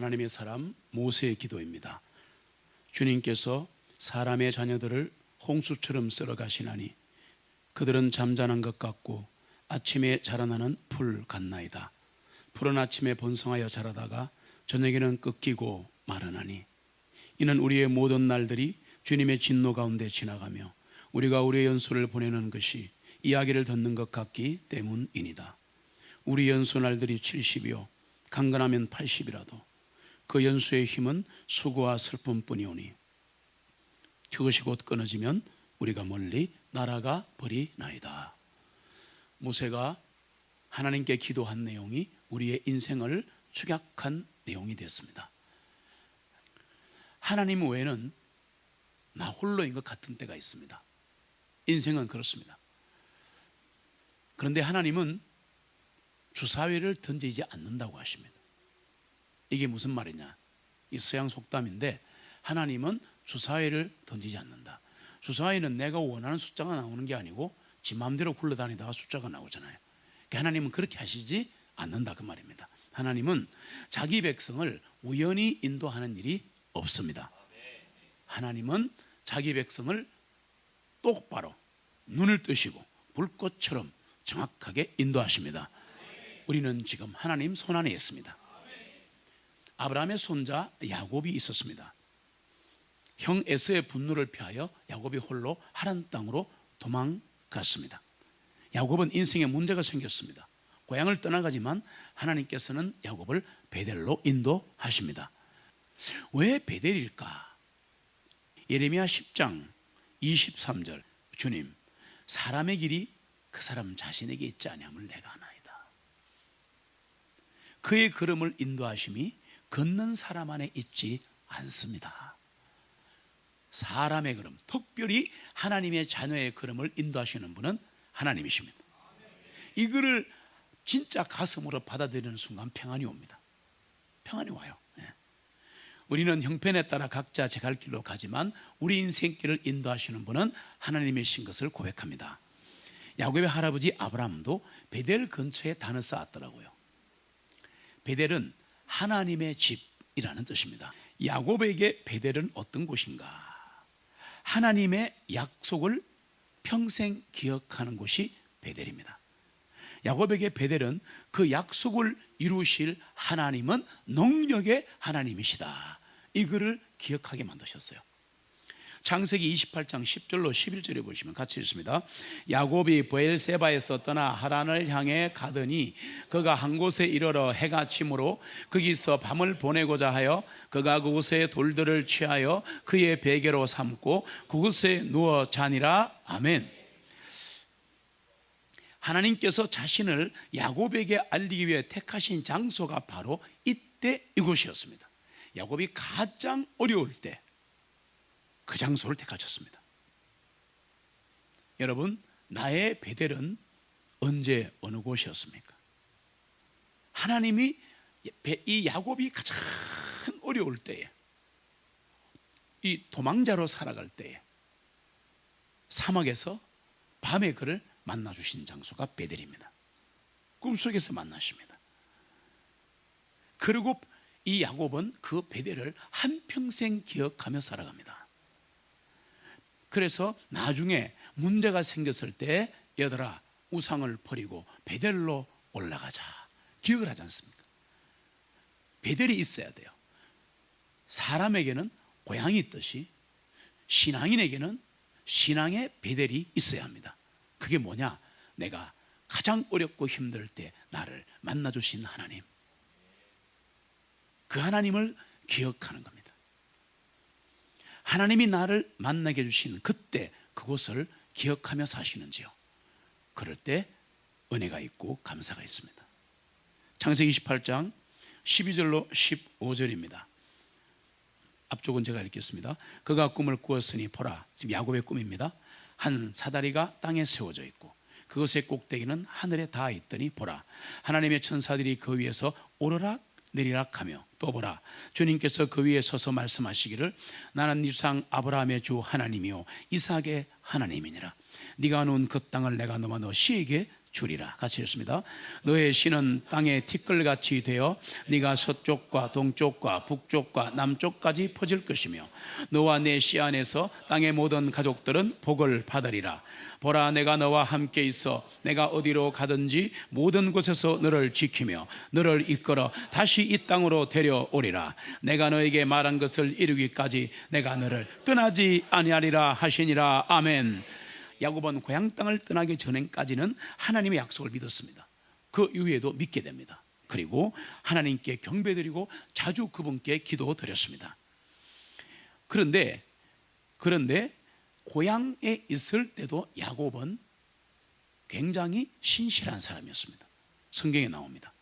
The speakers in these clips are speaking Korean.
하나님의 사람 모세의 기도입니다. 주님께서 사람의 자녀들을 홍수처럼 쓸어 가시나니 그들은 잠자는 것 같고 아침에 자라나는 풀 같나이다. 풀은 아침에 번성하여 자라다가 저녁에는 꺾이고 마르나니 이는 우리의 모든 날들이 주님의 진노 가운데 지나가며 우리가 우리의 연수를 보내는 것이 이야기를 듣는 것 같기 때문이니다. 우리 연수 날들이 70이요 강건하면 80이라도 그 연수의 힘은 수고와 슬픔뿐이오니 그것이 곧 끊어지면 우리가 멀리 날아가 버리나이다. 모세가 하나님께 기도한 내용이 우리의 인생을 축약한 내용이 되었습니다. 하나님 외에는 나 홀로인 것 같은 때가 있습니다. 인생은 그렇습니다. 그런데 하나님은 주사위를 던지지 않는다고 하십니다. 이게 무슨 말이냐? 이 서양 속담인데 하나님은 주사위를 던지지 않는다. 주사위는 내가 원하는 숫자가 나오는 게 아니고 지 마음대로 굴러다니다가 숫자가 나오잖아요. 그러니까 하나님은 그렇게 하시지 않는다 그 말입니다. 하나님은 자기 백성을 우연히 인도하는 일이 없습니다. 하나님은 자기 백성을 똑바로 눈을 뜨시고 불꽃처럼 정확하게 인도하십니다. 우리는 지금 하나님 손안에 있습니다. 아브라함의 손자 야곱이 있었습니다. 형 에서의 분노를 피하여 야곱이 홀로 하란 땅으로 도망갔습니다. 야곱은 인생에 문제가 생겼습니다. 고향을 떠나가지만 하나님께서는 야곱을 베델로 인도하십니다. 왜 베델일까? 예레미야 10장 23절 주님 사람의 길이 그 사람 자신에게 있지 아니함을 내가 아나이다. 그의 걸음을 인도하심이 걷는 사람 안에 있지 않습니다. 사람의 걸음, 특별히 하나님의 자녀의 걸음을 인도하시는 분은 하나님이십니다. 이거를 진짜 가슴으로 받아들이는 순간 평안이 옵니다. 평안이 와요. 우리는 형편에 따라 각자 제 갈 길로 가지만 우리 인생길을 인도하시는 분은 하나님이신 것을 고백합니다. 야곱의 할아버지 아브라함도 베델 근처에 단을 쌓았더라고요. 베델은 하나님의 집이라는 뜻입니다. 야곱에게 베델은 어떤 곳인가? 하나님의 약속을 평생 기억하는 곳이 베델입니다. 야곱에게 베델은 그 약속을 이루실 하나님은 능력의 하나님이시다. 이거를 기억하게 만드셨어요. 창세기 28장 10절로 11절에 보시면 같이 읽습니다. 야곱이 브엘세바에서 떠나 하란을 향해 가더니 그가 한 곳에 이르러 해가 치므로 거기서 밤을 보내고자 하여 그가 그곳에 돌들을 취하여 그의 베개로 삼고 그곳에 누워 자니라. 아멘. 하나님께서 자신을 야곱에게 알리기 위해 택하신 장소가 바로 이때 이곳이었습니다. 야곱이 가장 어려울 때 그 장소를 택하셨습니다. 여러분, 나의 베델은 언제 어느 곳이었습니까? 하나님이 이 야곱이 가장 어려울 때에, 이 도망자로 살아갈 때에 사막에서 밤에 그를 만나주신 장소가 베델입니다. 꿈속에서 만나십니다. 그리고 이 야곱은 그 베델을 한평생 기억하며 살아갑니다. 그래서 나중에 문제가 생겼을 때 얘들아 우상을 버리고 베델로 올라가자 기억을 하지 않습니까? 베델이 있어야 돼요. 사람에게는 고향이 있듯이 신앙인에게는 신앙의 베델이 있어야 합니다. 그게 뭐냐? 내가 가장 어렵고 힘들 때 나를 만나주신 하나님, 그 하나님을 기억하는 겁니다. 하나님이 나를 만나게 해주신 그때 그곳을 기억하며 사시는지요? 그럴 때 은혜가 있고 감사가 있습니다. 창세기 28장 12절로 15절입니다. 앞쪽은 제가 읽겠습니다. 그가 꿈을 꾸었으니 보라, 지금 야곱의 꿈입니다. 한 사다리가 땅에 세워져 있고 그것의 꼭대기는 하늘에 닿아 있더니 보라, 하나님의 천사들이 그 위에서 오르락 내리락하며 또 보라, 주님께서 그 위에 서서 말씀하시기를 나는 네 조상 아브라함의 주 하나님이요 이삭의 하나님이니라. 네가 놓은 그 땅을 내가 너와 너 씨에게 주리라. 같이 읽습니다. 너의 씨는 땅에 티끌같이 되어 네가 서쪽과 동쪽과 북쪽과 남쪽까지 퍼질 것이며 너와 내 씨 안에서 땅의 모든 가족들은 복을 받으리라. 보라, 내가 너와 함께 있어 내가 어디로 가든지 모든 곳에서 너를 지키며 너를 이끌어 다시 이 땅으로 데려오리라. 내가 너에게 말한 것을 이루기까지 내가 너를 떠나지 아니하리라 하시니라. 아멘. 야곱은 고향 땅을 떠나기 전까지는 하나님의 약속을 믿었습니다. 그 이후에도 믿게 됩니다. 그리고 하나님께 경배드리고 자주 그분께 기도드렸습니다. 그런데 고향에 있을 때도 야곱은 굉장히 신실한 사람이었습니다. 성경에 나옵니다.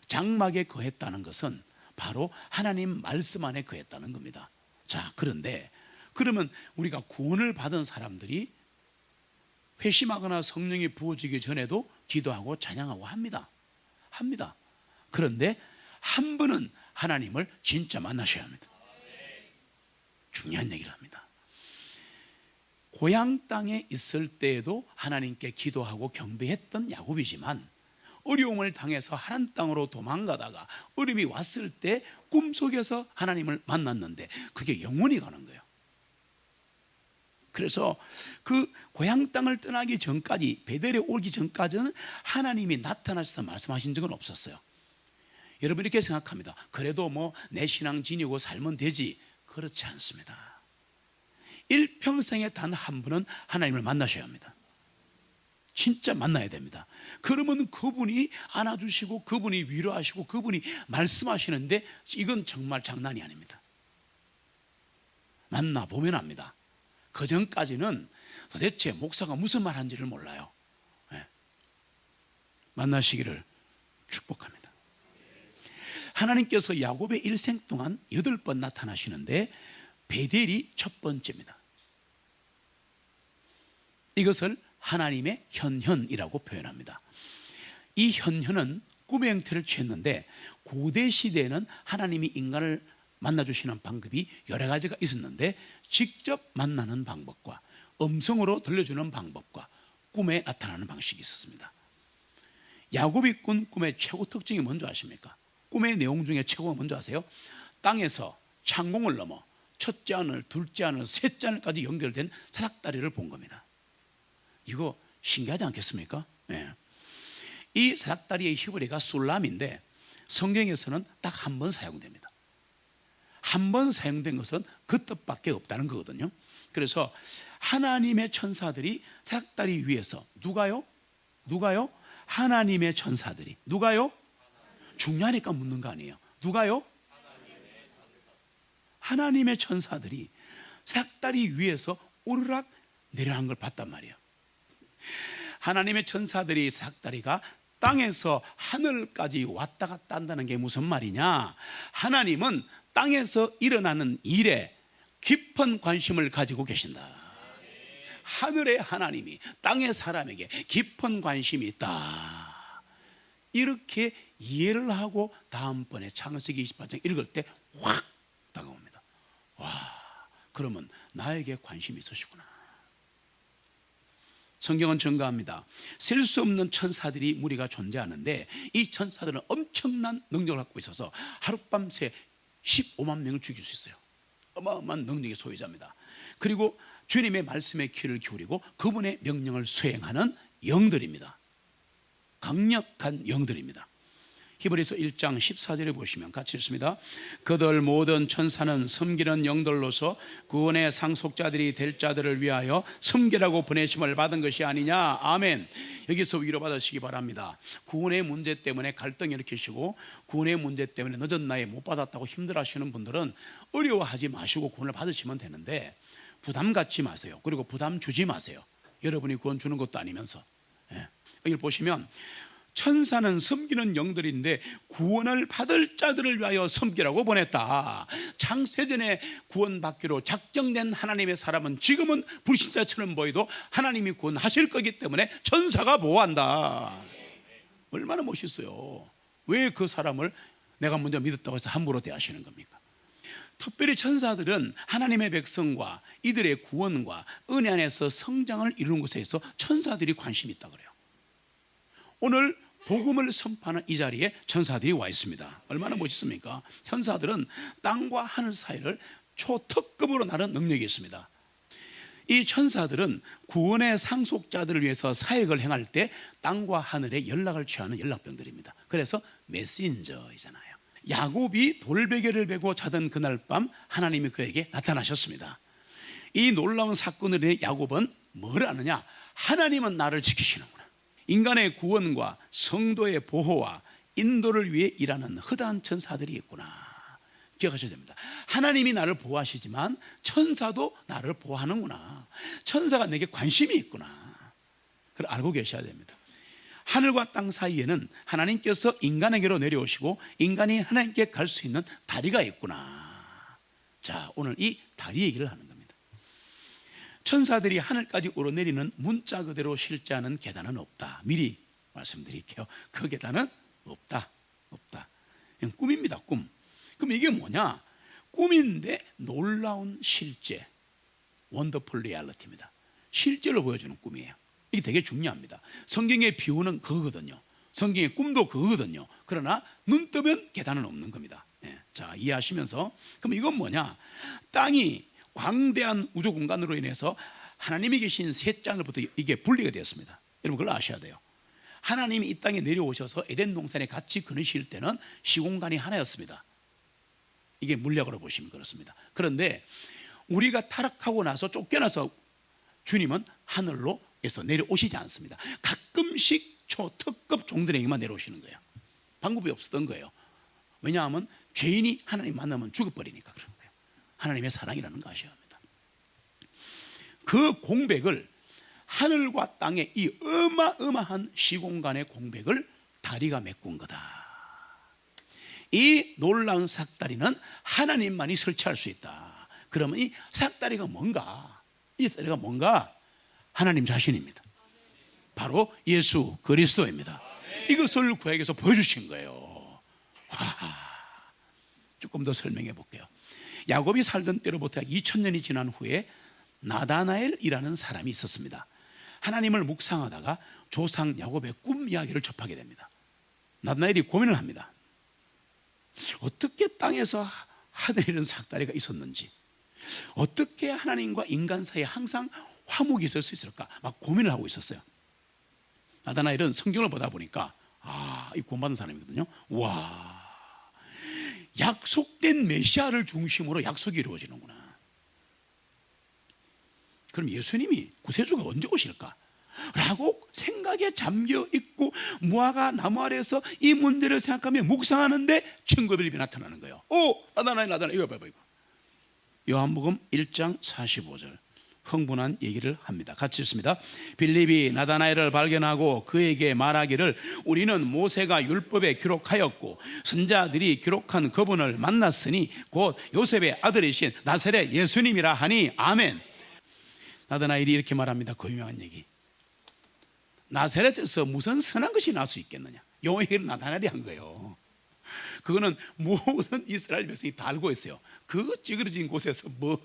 장막에 거했다는 것은 바로 하나님 말씀 안에 거했다는 겁니다. 자, 그러면 우리가 구원을 받은 사람들이 회심하거나 성령이 부어지기 전에도 기도하고 찬양하고 합니다. 그런데 한 분은 하나님을 진짜 만나셔야 합니다. 중요한 얘기를 합니다. 고향 땅에 있을 때에도 하나님께 기도하고 경배했던 야곱이지만 어려움을 당해서 하란 땅으로 도망가다가 어려움이 왔을 때 꿈속에서 하나님을 만났는데 그게 영원히 가는 거예요. 그래서 그 고향 땅을 떠나기 전까지, 베델에 오기 전까지는 하나님이 나타나셔서 말씀하신 적은 없었어요. 여러분 이렇게 생각합니다. 그래도 뭐 내 신앙 지니고 살면 되지. 그렇지 않습니다. 일평생에 단 한 분은 하나님을 만나셔야 합니다. 진짜 만나야 됩니다. 그러면 그분이 안아주시고 그분이 위로하시고 그분이 말씀하시는데 이건 정말 장난이 아닙니다. 만나보면 압니다. 그 전까지는 도대체 목사가 무슨 말 하는지를 몰라요. 만나시기를 축복합니다. 하나님께서 야곱의 일생 동안 8번 나타나시는데 베델이 첫 번째입니다. 이것을 하나님의 현현이라고 표현합니다. 이 현현은 꿈의 형태를 취했는데 고대 시대에는 하나님이 인간을 만나주시는 방법이 여러 가지가 있었는데 직접 만나는 방법과 음성으로 들려주는 방법과 꿈에 나타나는 방식이 있었습니다. 야곱이 꾼 꿈의 최고 특징이 뭔지 아십니까? 꿈의 내용 중에 최고가 뭔지 아세요? 땅에서 창공을 넘어 첫째 하늘, 둘째 하늘, 셋째 하늘까지 연결된 사닥다리를 본 겁니다. 이거 신기하지 않겠습니까? 네. 이 사닥다리의 히브리가 술람인데 성경에서는 딱 한 번 사용됩니다. 한 번 사용된 것은 그 뜻밖에 없다는 거거든요. 그래서 하나님의 천사들이 사닥다리 위에서 누가요? 하나님의 천사들이. 누가요? 중요하니까 묻는 거 아니에요. 누가요? 하나님의 천사들이 사닥다리 위에서 오르락 내려간 걸 봤단 말이에요. 하나님의 천사들이 사닥다리가 땅에서 하늘까지 왔다 갔다 한다는 게 무슨 말이냐? 하나님은 땅에서 일어나는 일에 깊은 관심을 가지고 계신다. 하늘의 하나님이 땅의 사람에게 깊은 관심이 있다. 이렇게 이해를 하고 다음번에 창세기 28장 읽을 때 확 다가옵니다. 와, 그러면 나에게 관심이 있으시구나. 성경은 증거합니다. 셀 수 없는 천사들이 무리가 존재하는데 이 천사들은 엄청난 능력을 갖고 있어서 하룻밤새 15만 명을 죽일 수 있어요. 어마어마한 능력의 소유자입니다. 그리고 주님의 말씀에 귀를 기울이고 그분의 명령을 수행하는 영들입니다. 강력한 영들입니다. 히브리서 1장 14절에 보시면 같이 읽습니다. 그들 모든 천사는 섬기는 영들로서 구원의 상속자들이 될 자들을 위하여 섬기라고 보내심을 받은 것이 아니냐. 아멘. 여기서 위로받으시기 바랍니다. 구원의 문제 때문에 갈등 일으키시고 구원의 문제 때문에 늦은 나이에 못 받았다고 힘들어하시는 분들은 어려워하지 마시고 구원을 받으시면 되는데 부담 갖지 마세요. 그리고 부담 주지 마세요. 여러분이 구원 주는 것도 아니면서. 여기 보시면 천사는 섬기는 영들인데 구원을 받을 자들을 위하여 섬기라고 보냈다. 창세전에 구원받기로 작정된 하나님의 사람은 지금은 불신자처럼 보여도 하나님이 구원하실 거기 때문에 천사가 보호한다. 얼마나 멋있어요. 왜 그 사람을 내가 먼저 믿었다고 해서 함부로 대하시는 겁니까? 특별히 천사들은 하나님의 백성과 이들의 구원과 은혜 안에서 성장을 이루는 것에 있어 천사들이 관심이 있다 그래요. 오늘 복음을 선포하는 이 자리에 천사들이 와 있습니다. 얼마나 멋있습니까? 천사들은 땅과 하늘 사이를 초특급으로 나는 능력이 있습니다. 이 천사들은 구원의 상속자들을 위해서 사역을 행할 때 땅과 하늘에 연락을 취하는 연락병들입니다. 그래서 메신저이잖아요. 야곱이 돌베개를 베고 자던 그날 밤 하나님이 그에게 나타나셨습니다. 이 놀라운 사건을 인해 야곱은 뭘 아느냐? 하나님은 나를 지키시는구나. 인간의 구원과 성도의 보호와 인도를 위해 일하는 허다한 천사들이 있구나. 기억하셔야 됩니다. 하나님이 나를 보호하시지만 천사도 나를 보호하는구나. 천사가 내게 관심이 있구나. 그걸 알고 계셔야 됩니다. 하늘과 땅 사이에는 하나님께서 인간에게로 내려오시고 인간이 하나님께 갈 수 있는 다리가 있구나. 자, 오늘 이 다리 얘기를 하는 겁니다. 천사들이 하늘까지 오르내리는 문자 그대로 실제하는 계단은 없다. 미리 말씀드릴게요. 그 계단은 없다. 그냥 꿈입니다. 꿈. 그럼 이게 뭐냐? 꿈인데 놀라운 실제, 원더풀 리얼리티입니다. 실제로 보여주는 꿈이에요. 이게 되게 중요합니다. 성경의 비유는 그거거든요. 성경의 꿈도 그거거든요. 그러나 눈 뜨면 계단은 없는 겁니다. 자, 이해하시면서, 그럼 이건 뭐냐? 땅이 광대한 우주 공간으로 인해서 하나님이 계신 셋째 하늘부터 이게 분리가 되었습니다. 여러분 그걸 아셔야 돼요. 하나님이 이 땅에 내려오셔서 에덴 동산에 같이 거느실 때는 시공간이 하나였습니다. 이게 물리학으로 보시면 그렇습니다. 그런데 우리가 타락하고 나서 쫓겨나서 주님은 하늘로에서 내려오시지 않습니다. 가끔씩 초특급 종들에게만 내려오시는 거예요. 방법이 없었던 거예요. 왜냐하면 죄인이 하나님 만나면 죽어버리니까 그런 거예요. 하나님의 사랑이라는 거 아셔야 합니다. 그 공백을, 하늘과 땅의 이 어마어마한 시공간의 공백을 다리가 메꾼 거다. 이 놀라운 삭다리는 하나님만이 설치할 수 있다. 그러면 이 삭다리가 뭔가? 이 다리가 뭔가? 하나님 자신입니다. 바로 예수 그리스도입니다. 이것을 구약에서 보여주신 거예요. 조금 더 설명해 볼게요. 야곱이 살던 때로부터 2000년이 지난 후에 나다나엘이라는 사람이 있었습니다. 하나님을 묵상하다가 조상 야곱의 꿈 이야기를 접하게 됩니다. 나다나엘이 고민을 합니다. 어떻게 땅에서 하늘이는 삭다리가 있었는지, 어떻게 하나님과 인간 사이에 항상 화목이 있을 수 있을까 막 고민을 하고 있었어요. 나다나엘은 성경을 보다 보니까 이 구원받은 사람이거든요. 와, 약속된 메시아를 중심으로 약속이 이루어지는구나. 그럼 예수님이 구세주가 언제 오실까? 라고 생각에 잠겨 있고 무화과 나무 아래에서 이 문제를 생각하며 묵상하는데 친구들이 나타나는 거예요. 나다나엘 이거 봐봐. 요한복음 1장 45절 흥분한 얘기를 합니다. 같이 읽습니다. 빌립이 나다나엘을 발견하고 그에게 말하기를 우리는 모세가 율법에 기록하였고 선자들이 기록한 그분을 만났으니 곧 요셉의 아들이신 나사렛 예수님이라 하니 아멘. 나다나엘이 이렇게 말합니다. 그 유명한 얘기. 나사렛에서 무슨 선한 것이 나올 수 있겠느냐? 요 얘기를 나다나엘이 한 거예요. 그거는 모든 이스라엘 백성이 다 알고 있어요. 그 찌그러진 곳에서 뭔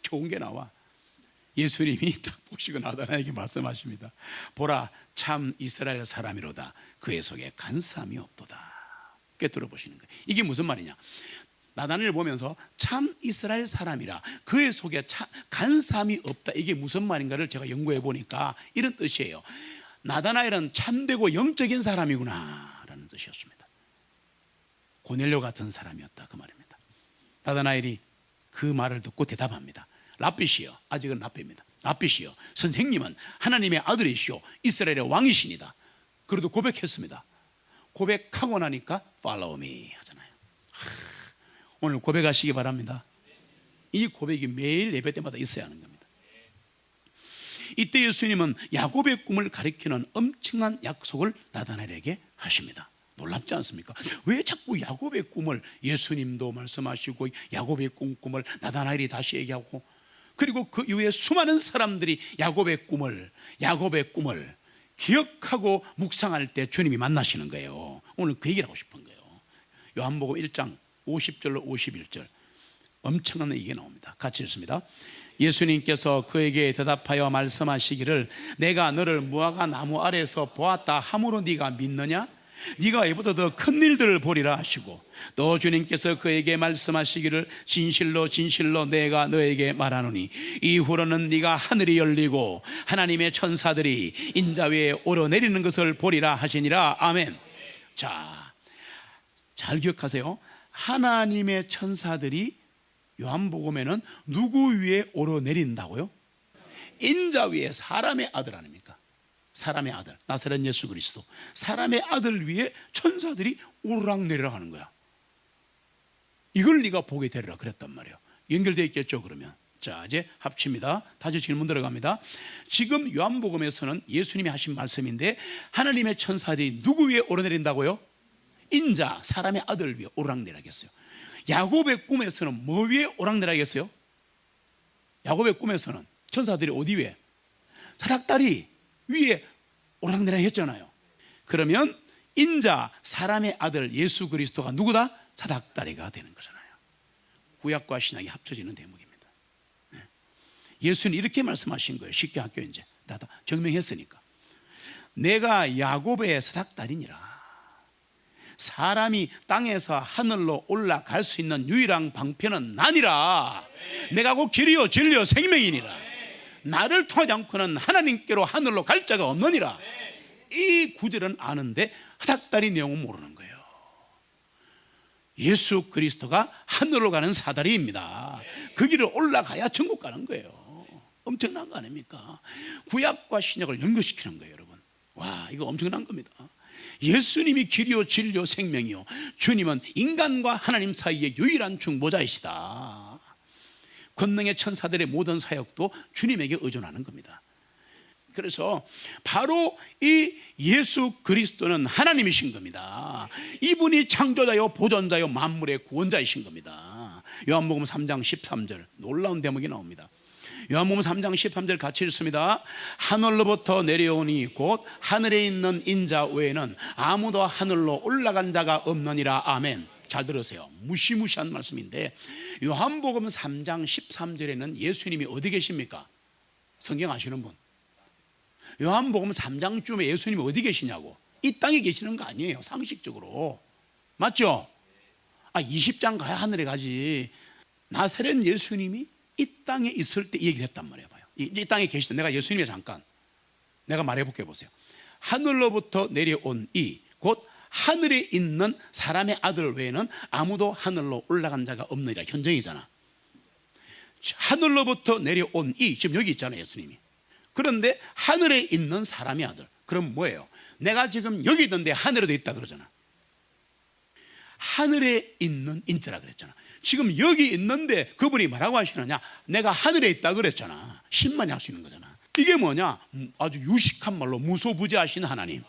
좋은 게 나와? 예수님이 딱 보시고 나다나엘에게 말씀하십니다. 보라, 참 이스라엘 사람이로다. 그의 속에 간사함이 없도다. 꿰뚫어 보시는 거예요. 이게 무슨 말이냐? 나다나엘을 보면서 참 이스라엘 사람이라 그의 속에 간사함이 없다. 이게 무슨 말인가를 제가 연구해 보니까 이런 뜻이에요. 나다나엘은 참되고 영적인 사람이구나 라는 뜻이었습니다. 고넬료 같은 사람이었다 그 말입니다. 나다나엘이 그 말을 듣고 대답합니다. 랍비시여, 아직은 랍비입니다. 랍비시여, 선생님은 하나님의 아들이시오 이스라엘의 왕이시니다. 그래도 고백했습니다. 고백하고 나니까 follow me 하잖아요. 오늘 고백하시기 바랍니다. 이 고백이 매일 예배 때마다 있어야 하는 겁니다. 이때 예수님은 야곱의 꿈을 가리키는 엄청난 약속을 나다나엘에게 하십니다. 놀랍지 않습니까? 왜 자꾸 야곱의 꿈을 예수님도 말씀하시고 야곱의 꿈을 나다나엘이 다시 얘기하고, 그리고 그 이후에 수많은 사람들이 야곱의 꿈을 기억하고 묵상할 때 주님이 만나시는 거예요. 오늘 그 얘기를 하고 싶은 거예요. 요한복음 1장 50절로 51절 엄청난 얘기가 나옵니다. 같이 읽습니다. 예수님께서 그에게 대답하여 말씀하시기를 내가 너를 무화과 나무 아래에서 보았다 함으로 네가 믿느냐? 네가 이보다 더 큰 일들을 보리라 하시고, 또 주님께서 그에게 말씀하시기를 진실로 진실로 내가 너에게 말하노니 이후로는 네가 하늘이 열리고 하나님의 천사들이 인자 위에 오르내리는 것을 보리라 하시니라. 아멘. 자, 잘 기억하세요. 하나님의 천사들이 요한복음에는 누구 위에 오르내린다고요? 인자 위에, 사람의 아들 아닙니까? 사람의 아들, 나사렛 예수 그리스도, 사람의 아들 위에 천사들이 오르락내리락 하는 거야. 이걸 네가 보게 되리라 그랬단 말이에요. 연결되어 있겠죠. 그러면 자, 이제 합칩니다. 다시 질문 들어갑니다. 지금 요한복음에서는 예수님이 하신 말씀인데 하나님의 천사들이 누구 위에 오르내린다고요? 인자, 사람의 아들 위에 오르락내리락했어요. 야곱의 꿈에서는 뭐 위에 오락내락했어요? 야곱의 꿈에서는 천사들이 어디 위에? 사닥다리 위에 오락내락 했잖아요. 그러면 인자, 사람의 아들 예수 그리스도가 누구다? 사닥다리가 되는 거잖아요. 구약과 신약이 합쳐지는 대목입니다. 예수는 이렇게 말씀하신 거예요. 쉽게 할게요. 이제 다 증명했으니까. 내가 야곱의 사닥다리니라. 사람이 땅에서 하늘로 올라갈 수 있는 유일한 방편은 나니라. 내가 곧 길이요 진리요 생명이니라. 나를 통하지 않고는 하나님께로 하늘로 갈 자가 없느니라. 이 구절은 아는데 사닥다리 내용은 모르는 거예요. 예수 그리스도가 하늘로 가는 사다리입니다. 그 길을 올라가야 천국 가는 거예요. 엄청난 거 아닙니까? 구약과 신약을 연결시키는 거예요, 여러분. 와, 이거 엄청난 겁니다. 예수님이 길이요 진리요 생명이요, 주님은 인간과 하나님 사이의 유일한 중보자이시다. 권능의 천사들의 모든 사역도 주님에게 의존하는 겁니다. 그래서 바로 이 예수 그리스도는 하나님이신 겁니다. 이분이 창조자요 보존자요 만물의 구원자이신 겁니다. 요한복음 3장 13절 놀라운 대목이 나옵니다. 요한복음 3장 13절 같이 읽습니다. 하늘로부터 내려오니 곧 하늘에 있는 인자 외에는 아무도 하늘로 올라간 자가 없느니라. 아멘. 잘 들으세요. 무시무시한 말씀인데 요한복음 3장 13절에는 예수님이 어디 계십니까? 성경 아시는 분? 요한복음 3장쯤에 예수님이 어디 계시냐고. 이 땅에 계시는 거 아니에요, 상식적으로. 맞죠? 20장 가야 하늘에 가지. 나사렛 예수님이 이 땅에 있을 때 이 얘기를 했단 말이에요. 봐요. 이 땅에 계시던, 내가 예수님이 잠깐 내가 말해볼게 보세요. 하늘로부터 내려온 이 곧 하늘에 있는 사람의 아들 외에는 아무도 하늘로 올라간 자가 없느니라. 현정이잖아. 하늘로부터 내려온 이, 지금 여기 있잖아요, 예수님이. 그런데 하늘에 있는 사람의 아들, 그럼 뭐예요? 내가 지금 여기 있는데 하늘에도 있다 그러잖아. 하늘에 있는 인자라 그랬잖아. 지금 여기 있는데 그분이 뭐라고 하시느냐? 내가 하늘에 있다 그랬잖아. 신만이 할 수 있는 거잖아. 이게 뭐냐? 아주 유식한 말로 무소부재하신 하나님,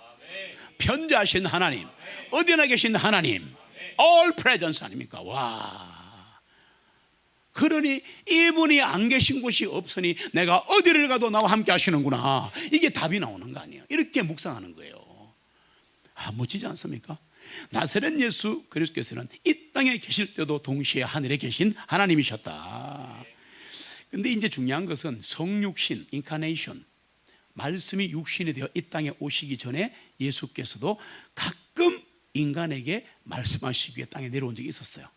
편재하신 하나님, 어디나 계신 하나님, all presence 아닙니까? 와, 그러니 이분이 안 계신 곳이 없으니 내가 어디를 가도 나와 함께 하시는구나. 이게 답이 나오는 거 아니에요? 이렇게 묵상하는 거예요. 멋지지 않습니까? 나사렛 예수 그리스도께서는 이 땅에 계실 때도 동시에 하늘에 계신 하나님이셨다. 근데 이제 중요한 것은 성육신, 인카네이션, 말씀이 육신이 되어 이 땅에 오시기 전에 예수께서도 가끔 인간에게 말씀하시기 위해 땅에 내려온 적이 있었어요.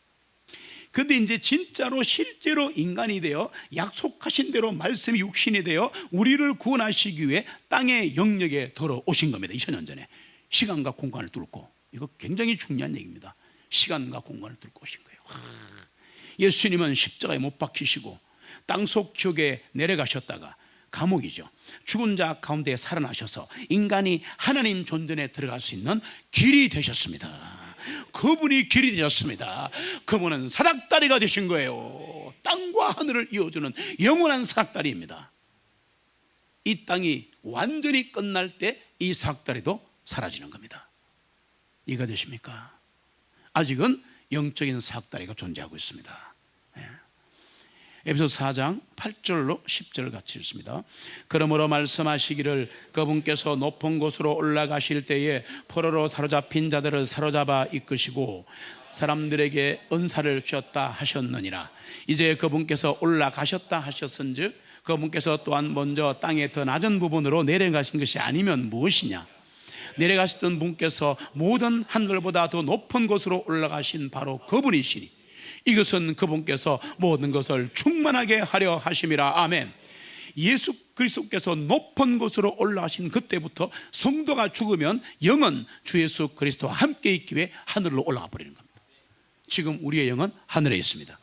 근데 이제 진짜로 실제로 인간이 되어 약속하신 대로 말씀이 육신이 되어 우리를 구원하시기 위해 땅의 영역에 들어오신 겁니다. 2000년 전에 시간과 공간을 뚫고. 이거 굉장히 중요한 얘기입니다. 시간과 공간을 뚫고 오신 거예요. 예수님은 십자가에 못 박히시고 땅속 지옥에 내려가셨다가, 감옥이죠, 죽은 자 가운데 살아나셔서 인간이 하나님 존전에 들어갈 수 있는 길이 되셨습니다. 그분이 길이 되셨습니다. 그분은 사닥다리가 되신 거예요. 땅과 하늘을 이어주는 영원한 사닥다리입니다. 이 땅이 완전히 끝날 때 이 사닥다리도 사라지는 겁니다. 이해가 되십니까? 아직은 영적인 사닥다리가 존재하고 있습니다. 에베소서 4장 8절로 10절 같이 읽습니다. 그러므로 말씀하시기를 그분께서 높은 곳으로 올라가실 때에 포로로 사로잡힌 자들을 사로잡아 이끄시고 사람들에게 은사를 주셨다 하셨느니라. 이제 그분께서 올라가셨다 하셨은즉 그분께서 또한 먼저 땅의 더 낮은 부분으로 내려가신 것이 아니면 무엇이냐. 내려가셨던 분께서 모든 하늘보다 더 높은 곳으로 올라가신 바로 그분이시니 이것은 그분께서 모든 것을 충만하게 하려 하심이라. 아멘. 예수 그리스도께서 높은 곳으로 올라가신 그때부터 성도가 죽으면 영은 주 예수 그리스도와 함께 있기 위해 하늘로 올라가 버리는 겁니다. 지금 우리의 영은 하늘에 있습니다.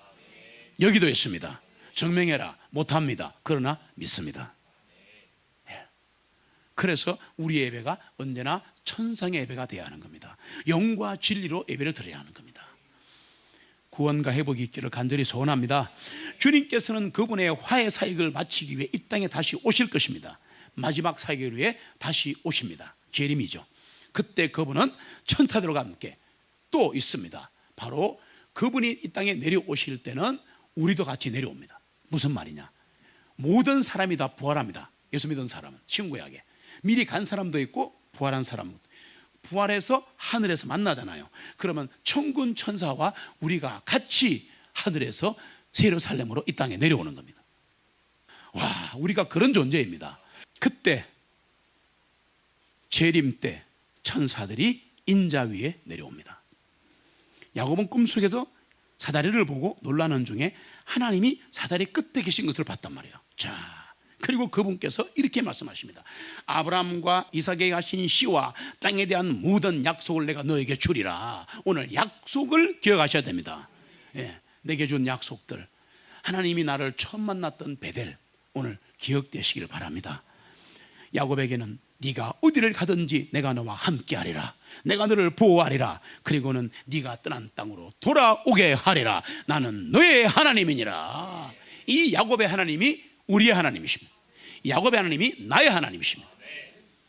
여기도 있습니다. 증명해라 못합니다. 그러나 믿습니다. 그래서 우리의 예배가 언제나 천상의 예배가 되어야 하는 겁니다. 영과 진리로 예배를 드려야 하는 겁니다. 구원과 회복이 있기를 간절히 소원합니다. 주님께서는 그분의 화해 사역을 마치기 위해 이 땅에 다시 오실 것입니다. 마지막 사역을 위해 다시 오십니다. 재림이죠. 그때 그분은 천사들과 함께 또 있습니다. 바로 그분이 이 땅에 내려오실 때는 우리도 같이 내려옵니다. 무슨 말이냐? 모든 사람이 다 부활합니다. 예수 믿은 사람은 신구약에 미리 간 사람도 있고 부활한 사람도 부활해서 하늘에서 만나잖아요. 그러면 천군 천사와 우리가 같이 하늘에서 예루살렘으로 이 땅에 내려오는 겁니다. 와, 우리가 그런 존재입니다. 그때 재림 때 천사들이 인자 위에 내려옵니다. 야곱은 꿈속에서 사다리를 보고 놀라는 중에 하나님이 사다리 끝에 계신 것을 봤단 말이에요. 자, 그리고 그분께서 이렇게 말씀하십니다. 아브라함과 이삭에게 하신 씨와 땅에 대한 모든 약속을 내가 너에게 주리라. 오늘 약속을 기억하셔야 됩니다. 내게 준 약속들, 하나님이 나를 처음 만났던 베델, 오늘 기억되시길 바랍니다. 야곱에게는 네가 어디를 가든지 내가 너와 함께하리라. 내가 너를 보호하리라. 그리고는 네가 떠난 땅으로 돌아오게 하리라. 나는 너의 하나님이니라. 이 야곱의 하나님이 우리의 하나님이십니다. 야곱의 하나님이 나의 하나님이십니다.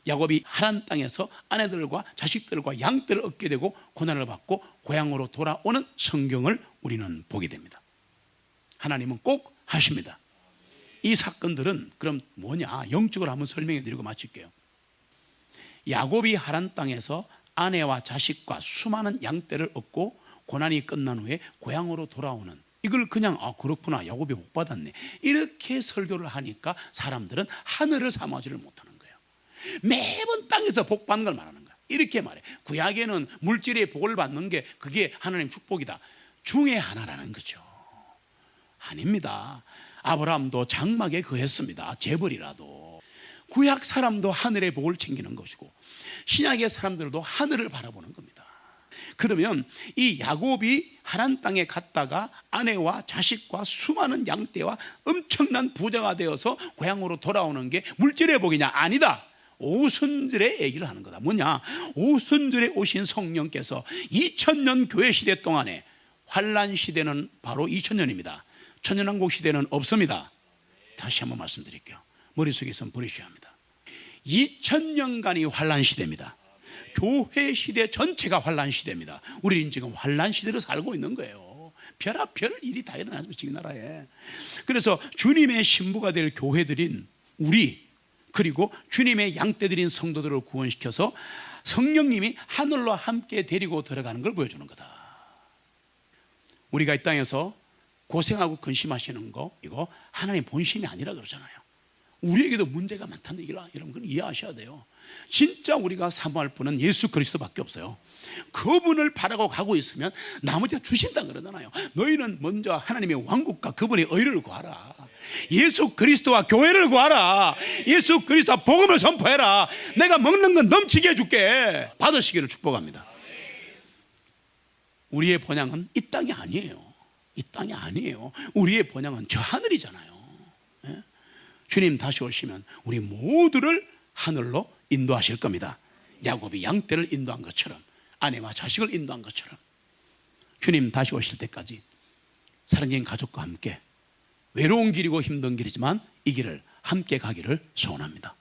야곱이 하란 땅에서 아내들과 자식들과 양떼를 얻게 되고 고난을 받고 고향으로 돌아오는 성경을 우리는 보게 됩니다. 하나님은 꼭 하십니다. 이 사건들은 그럼 뭐냐? 영적으로 한번 설명해 드리고 마칠게요. 야곱이 하란 땅에서 아내와 자식과 수많은 양떼를 얻고 고난이 끝난 후에 고향으로 돌아오는, 이걸 그냥 그렇구나, 야곱이 복 받았네, 이렇게 설교를 하니까 사람들은 하늘을 사모하지를 못하는 거예요. 매번 땅에서 복 받는 걸 말하는 거예요. 이렇게 말해. 구약에는 물질의 복을 받는 게 그게 하나님 축복이다, 중에 하나라는 거죠. 아닙니다. 아브라함도 장막에 거했습니다. 재벌이라도. 구약 사람도 하늘의 복을 챙기는 것이고 신약의 사람들도 하늘을 바라보는 겁니다. 그러면 이 야곱이 하란 땅에 갔다가 아내와 자식과 수많은 양떼와 엄청난 부자가 되어서 고향으로 돌아오는 게 물질의 복이냐? 아니다. 오순절의 얘기를 하는 거다. 뭐냐? 오순절에 오신 성령께서 2000년 교회 시대 동안에, 환란 시대는 바로 2000년입니다. 천년왕국 시대는 없습니다. 다시 한번 말씀드릴게요. 머릿속에 있으면 버리셔야 합니다. 2000년간이 환란 시대입니다. 교회 시대 전체가 환란 시대입니다. 우리는 지금 환란 시대를 살고 있는 거예요. 별의별 일이 다 일어나죠, 지금 나라에. 그래서 주님의 신부가 될 교회들인 우리, 그리고 주님의 양떼들인 성도들을 구원시켜서 성령님이 하늘로 함께 데리고 들어가는 걸 보여주는 거다. 우리가 이 땅에서 고생하고 근심하시는 거, 이거 하나님 본심이 아니라 그러잖아요. 우리에게도 문제가 많다는 얘기를 여러분 이해하셔야 돼요. 진짜 우리가 사모할 분은 예수 그리스도밖에 없어요. 그분을 바라고 가고 있으면 나머지가 주신다 그러잖아요. 너희는 먼저 하나님의 왕국과 그분의 의를 구하라. 예수 그리스도와 교회를 구하라. 예수 그리스도와 복음을 선포해라. 내가 먹는 건 넘치게 해줄게. 받으시기를 축복합니다. 우리의 본향은 이 땅이 아니에요. 이 땅이 아니에요. 우리의 본향은 저 하늘이잖아요. 주님 다시 오시면 우리 모두를 하늘로 인도하실 겁니다. 야곱이 양떼를 인도한 것처럼, 아내와 자식을 인도한 것처럼 주님 다시 오실 때까지 사랑하는 가족과 함께 외로운 길이고 힘든 길이지만 이 길을 함께 가기를 소원합니다.